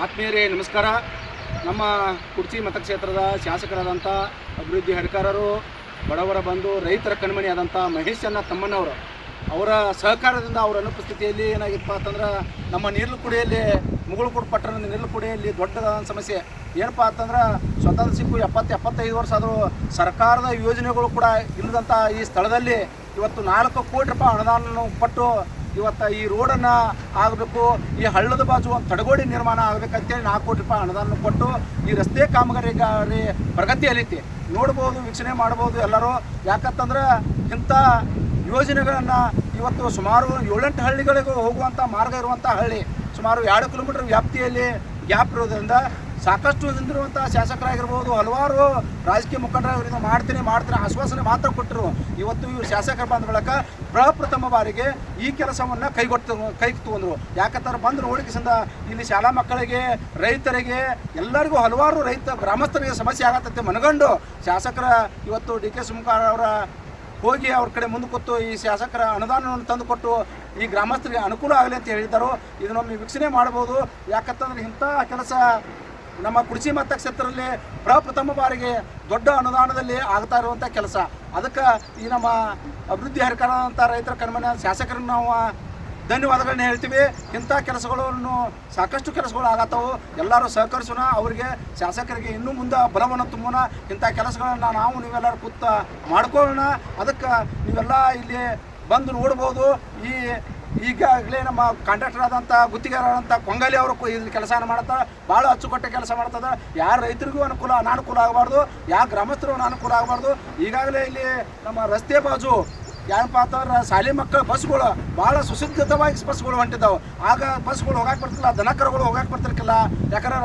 ಆತ್ಮೀಯರೇ ನಮಸ್ಕಾರ. ನಮ್ಮ ಕುರ್ಚಿ ಮತಕ್ಷೇತ್ರದ ಶಾಸಕರಾದಂಥ ಅಭಿವೃದ್ಧಿ ಹರಿಕಾರರು, ಬಡವರ ಬಂಧು, ರೈತರ ಕಣ್ಮಣಿ ಆದಂಥ ಮಹೇಶಣ್ಣ ತಮ್ಮಣ್ಣವರು ಅವರ ಸಹಕಾರದಿಂದ ಅವರ ಅನುಪಸ್ಥಿತಿಯಲ್ಲಿ ಏನಾಗಿತ್ತಪ್ಪ ಅಂತಂದ್ರೆ ನಮ್ಮ ನೀರ್ಲುಕುಡಿಯಲ್ಲಿ ಮುಗುಳುಕೋಟೆ ಪಟ್ಟಣದ ನೀರ್ಲುಕುಡಿಯಲ್ಲಿ ದೊಡ್ಡದಾದ ಸಮಸ್ಯೆ ಏನಪ್ಪ ಅಂತಂದ್ರೆ ಸ್ವತಂತ್ರ ಸಿಕ್ಕು 70-75 ವರ್ಷ ಆದರೂ ಸರ್ಕಾರದ ಯೋಜನೆಗಳು ಕೂಡ ಇಲ್ಲದಂಥ ಈ ಸ್ಥಳದಲ್ಲಿ ಇವತ್ತು 4 ಕೋಟಿ ರೂಪಾಯಿ ಅನುದಾನ ಕೊಟ್ಟು ಇವತ್ತು ಈ ರೋಡನ್ನು ಆಗಬೇಕು, ಈ ಹಳ್ಳದ ಬಾಜು ಒಂದು ತಡಗೋಡಿ ನಿರ್ಮಾಣ ಆಗಬೇಕಂತೇಳಿ 4 ಕೋಟಿ ರೂಪಾಯಿ ಅನುದಾನ ಕೊಟ್ಟು ಈ ರಸ್ತೆ ಕಾಮಗಾರಿ ಪ್ರಗತಿಯಲ್ಲಿತ್ತು. ನೋಡ್ಬೋದು, ವೀಕ್ಷಣೆ ಮಾಡ್ಬೋದು ಎಲ್ಲರೂ. ಯಾಕಂತಂದ್ರೆ ಇಂಥ ಯೋಜನೆಗಳನ್ನು ಇವತ್ತು ಸುಮಾರು 7-8 ಹಳ್ಳಿಗಳಿಗೂ ಹೋಗುವಂಥ ಮಾರ್ಗ ಇರುವಂಥ ಹಳ್ಳಿ ಸುಮಾರು 2 ಕಿಲೋಮೀಟರ್ ವ್ಯಾಪ್ತಿಯಲ್ಲಿ ಗ್ಯಾಪ್ ಇರೋದ್ರಿಂದ ಸಾಕಷ್ಟು ಹೊಂದಿರುವಂಥ ಶಾಸಕರಾಗಿರ್ಬೋದು, ಹಲವಾರು ರಾಜಕೀಯ ಮುಖಂಡರು ಇವರಿಂದ ಮಾಡ್ತೀನಿ ಆಶ್ವಾಸನೆ ಮಾತ್ರ ಕೊಟ್ಟರು. ಇವತ್ತು ಇವರು ಶಾಸಕರು ಬಂದ ಬಳಿಕ ಪ್ರಪ್ರಥಮ ಬಾರಿಗೆ ಈ ಕೆಲಸವನ್ನು ಕೈಗೆ ತಗೊಂಡ್ರು. ಯಾಕಂತಾರೆ ಬಂದು ನೋಡಿಕೆಸಿಂದ ಇಲ್ಲಿ ಶಾಲಾ ಮಕ್ಕಳಿಗೆ, ರೈತರಿಗೆ, ಎಲ್ಲರಿಗೂ ಹಲವಾರು ಗ್ರಾಮಸ್ಥರಿಗೆ ಸಮಸ್ಯೆ ಆಗತ್ತಂತೆ ಮನಗಂಡು ಶಾಸಕರ ಇವತ್ತು ಡಿ.ಕೆ. ಶಿವಕುಮಾರ್ ಅವರ ಹೋಗಿ ಅವ್ರ ಕಡೆ ಮುಂದೆ ಕೂತು ಈ ಶಾಸಕರ ಅನುದಾನವನ್ನು ತಂದುಕೊಟ್ಟು ಈ ಗ್ರಾಮಸ್ಥರಿಗೆ ಅನುಕೂಲ ಆಗಲಿ ಅಂತ ಹೇಳಿದರು. ಇದನ್ನೊಮ್ಮೆ ವೀಕ್ಷಣೆ ಮಾಡ್ಬೋದು. ಯಾಕಂತಂದ್ರೆ ಇಂಥ ಕೆಲಸ ನಮ್ಮ ಕುರ್ಚಿ ಮತಕ್ಷೇತ್ರದಲ್ಲಿ ಪ್ರಪ್ರಥಮ ಬಾರಿಗೆ ದೊಡ್ಡ ಅನುದಾನದಲ್ಲಿ ಆಗ್ತಾ ಇರುವಂಥ ಕೆಲಸ. ಅದಕ್ಕೆ ಈ ನಮ್ಮ ಅಭಿವೃದ್ಧಿ ಹರಿಕಾರದಂಥ ರೈತರ ಕಣ್ಮನೆ ಶಾಸಕರನ್ನು ನಾವು ಧನ್ಯವಾದಗಳನ್ನ ಹೇಳ್ತೀವಿ. ಇಂಥ ಕೆಲಸಗಳನ್ನು ಸಾಕಷ್ಟು ಕೆಲಸಗಳು ಆಗತ್ತವು. ಎಲ್ಲರೂ ಸಹಕರಿಸೋಣ, ಅವರಿಗೆ ಶಾಸಕರಿಗೆ ಇನ್ನೂ ಮುಂದೆ ಬಲವನ್ನು ತುಂಬೋಣ. ಇಂಥ ಕೆಲಸಗಳನ್ನು ನಾವು ನೀವೆಲ್ಲರೂ ಕೂತ ಮಾಡ್ಕೊಳ್ಳೋಣ. ಅದಕ್ಕೆ ನೀವೆಲ್ಲ ಇಲ್ಲಿ ಬಂದು ನೋಡ್ಬೋದು. ಈಗಾಗಲೇ ನಮ್ಮ ಕಾಂಟ್ರಾಕ್ಟರ್ ಆದಂಥ ಗುತ್ತಿಗೆದಾರಂಥ ಕೊಂಗಲಿ ಅವರು ಇದನ್ನು ಕೆಲಸ ಮಾಡ್ತಾರೆ. ಭಾಳ ಅಚ್ಚುಕಟ್ಟೆ ಕೆಲಸ ಮಾಡ್ತದೆ. ಯಾರು ರೈತರಿಗೂ ಅನಾನುಕೂಲ ಆಗಬಾರ್ದು, ಯಾವ ಗ್ರಾಮಸ್ಥರಿಗೂ ಅನಾನುಕೂಲ ಆಗಬಾರ್ದು. ಈಗಾಗಲೇ ಇಲ್ಲಿ ನಮ್ಮ ರಸ್ತೆ ಬಾಜು ಏನಪ್ಪ ಅಂತಂದ್ರೆ ಶಾಲೆ ಮಕ್ಕಳ ಬಸ್ಗಳು ಭಾಳ ಸುಸಜ್ಜಿತವಾಗಿ ಬಸ್ಗಳು ಹೊಂಟಿದ್ದಾವೆ. ಆಗ ಬಸ್ಗಳು ಹೋಗಕ್ಕೆ ಬರ್ತಿಲ್ಲ, ದನಕರುಗಳು ಹೋಗಕ್ಕೆ ಬರ್ತಿರ್ಕಿಲ್ಲ. ಯಾಕಂದ್ರೆ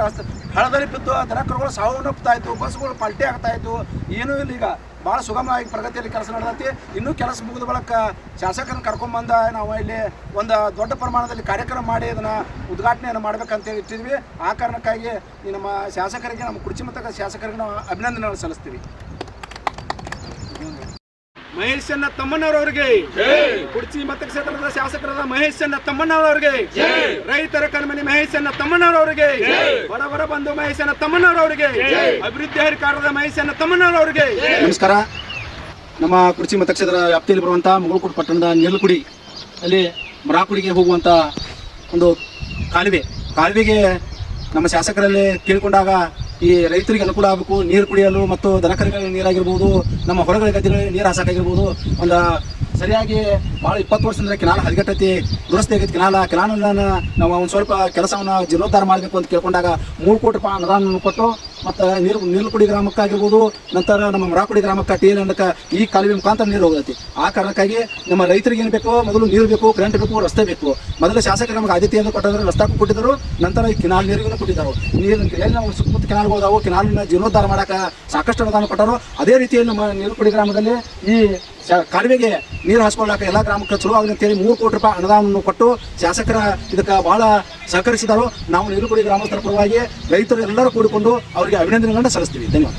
ಹಳದಲ್ಲಿ ಬಿದ್ದು ದನಕರುಗಳು ಸಾವನ್ನಪ್ತಾ ಇತ್ತು, ಬಸ್ಗಳು ಪಲ್ಟಿ ಆಗ್ತಾಯಿತ್ತು. ಏನೂ ಇಲ್ಲ. ಈಗ ಭಾಳ ಸುಗಮವಾಗಿ ಪ್ರಗತಿಯಲ್ಲಿ ಕೆಲಸ ನಡೆದೈತಿ. ಇನ್ನೂ ಕೆಲಸ ಮುಗಿದ ಬಳಿಕ ಶಾಸಕರನ್ನು ಕರ್ಕೊಂಬಂದ ನಾವು ಇಲ್ಲಿ ಒಂದು ದೊಡ್ಡ ಪ್ರಮಾಣದಲ್ಲಿ ಕಾರ್ಯಕ್ರಮ ಮಾಡಿ ಅದನ್ನು ಉದ್ಘಾಟನೆಯನ್ನು ಮಾಡ್ಬೇಕಂತ ಇಟ್ಟಿದ್ವಿ. ಆ ಕಾರಣಕ್ಕಾಗಿ ಈ ನಮ್ಮ ಶಾಸಕರಿಗೆ, ನಮ್ಮ ಕುರ್ಚಿ ಮತ ಶಾಸಕರಿಗೆ ನಾವು ಅಭಿನಂದನೆಗಳು ಸಲ್ಲಿಸ್ತೀವಿ. ಮಹೇಶಣ್ಣ ತಮ್ಮಣ್ಣವರವರಿಗೆ, ಕುರ್ಚಿ ಮತಕ್ಷೇತ್ರದ ಶಾಸಕರಾದ ಮಹೇಶಣ್ಣ ತಮ್ಮಣ್ಣವರವರಿಗೆ, ರೈತರ ಕಣ್ಮಣಿ ಮಹೇಶಣ್ಣ ತಮ್ಮಣ್ಣವರವರಿಗೆ, ಬಡವರ ಬಂಧು ಮಹೇಶಣ್ಣ ತಮ್ಮಣ್ಣವರವರಿಗೆ, ಅಭಿವೃದ್ಧಿ ಹರಿಕಾರದ ಮಹೇಶಣ್ಣ ತಮ್ಮಣ್ಣವರವರಿಗೆ ನಮಸ್ಕಾರ. ನಮ್ಮ ಕುರ್ಚಿ ಮತಕ್ಷೇತ್ರ ವ್ಯಾಪ್ತಿಯಲ್ಲಿ ಬರುವಂಥ ಮುಗುಳುಕೋಟೆ ಪಟ್ಟಣದ ನೀರ್ಲುಕುಡಿ ಅಲ್ಲಿ ಮರಾಕುಡಿಗೆ ಹೋಗುವಂಥ ಒಂದು ಕಾಲುವೆಗೆ ನಮ್ಮ ಶಾಸಕರಲ್ಲಿ ಕೇಳಿಕೊಂಡಾಗ ಈ ರೈತರಿಗೆ ಅನುಕೂಲ ಆಗಬೇಕು, ನೀರು ಕುಡಿಯಲು ಮತ್ತು ದನಕರುಗಳಿಗೆ ನೀರಾಗಿರ್ಬೋದು, ನಮ್ಮ ಹೊರಗಡೆ ಗದ್ದೆಗಳಿಗೆ ನೀರು ಹಾಸಕ್ಕಾಗಿರ್ಬೋದು. ಒಂದು ಸರಿಯಾಗಿ ಭಾಳ 20 ವರ್ಷದಿಂದ ಕೆನಾಲ್ ಹದಗೆಟ್ಟೈತಿ, ದುರಸ್ತಿ ಆಗೈತಿ. ಕೆನಾಲನ್ನು ನಾವು ಒಂದು ಸ್ವಲ್ಪ ಕೆಲಸವನ್ನು ಜೀರ್ಣೋದ್ಧಾರ ಮಾಡಬೇಕು ಅಂತ ಕೇಳ್ಕೊಂಡಾಗ 3 ಕೋಟಿ ರೂಪಾಯಿ ಅನುದಾನ ಕೊಟ್ಟು ಮತ್ತು ನೀರ್ಲುಕುಡಿ ಗ್ರಾಮಕ್ಕಾಗಿರ್ಬೋದು, ನಂತರ ನಮ್ಮ ಮರಾಕುಡಿ ಗ್ರಾಮಕ್ಕೆ TLಂಡಕ್ಕೆ ಈ ಕಾಲುವೆ ಮುಖಾಂತರ ನೀರು ಹೋಗೈತಿ. ಆ ಕಾರಣಕ್ಕಾಗಿ ನಮ್ಮ ರೈತರಿಗೆ ಏನು ಬೇಕು, ಮೊದಲು ನೀರು ಬೇಕು, ಕರೆಂಟ್ ಬೇಕು, ರಸ್ತೆ ಬೇಕು. ಮೊದಲು ಶಾಸಕರು ನಮಗೆ ಆದ್ಯತೆಯನ್ನು ಕೊಟ್ಟಿದ್ರು, ರಸ್ತಾಕ್ಕೂ ಕೊಟ್ಟಿದ್ದರು. ನಂತರ ಈ ಕೆನಾಲ್ ನೀರಿಗೂ ಕೊಟ್ಟಿದ್ದರು. ಎಲ್ಲಿ ನಾವು ಸುತ್ತಮುತ್ತ ಕೆನಾಲ್ಗಳು ಅದಾವು, ಕೆನಾಲನ್ನ ಜೀರ್ಣೋದ್ಧಾರ ಮಾಡೋಕೆ ಸಾಕಷ್ಟು ಅನುದಾನ ಕೊಟ್ಟರು. ಅದೇ ರೀತಿಯಲ್ಲಿ ನಮ್ಮ ನೀರ್ಲುಕುಡಿ ಗ್ರಾಮದಲ್ಲಿ ಈ ಕಾಲುವೆಗೆ ನೀರು ಹಾಸ್ಕೊಳ್ಳೋಕೆ ಎಲ್ಲ ಗ್ರಾಮಕ್ಕೆ ಚಲೋ ಆಗಲಿ ಅಂತೇಳಿ 3 ಕೋಟಿ ರೂಪಾಯಿ ಅನುದಾನವನ್ನು ಕೊಟ್ಟು ಶಾಸಕರ ಇದಕ್ಕೆ ಭಾಳ ಸಹಕರಿಸಿದರು. ನಾವು ನೀರ್ಲುಕುಡಿ ಗ್ರಾಮಸ್ಥರ ಪರವಾಗಿ ರೈತರು ಎಲ್ಲರೂ ಕೂಡಿಕೊಂಡು ಅವರಿಗೆ ಅಭಿನಂದನೆಗಳನ್ನು ಸಲ್ಲಿಸ್ತೀವಿ. ಧನ್ಯವಾದ.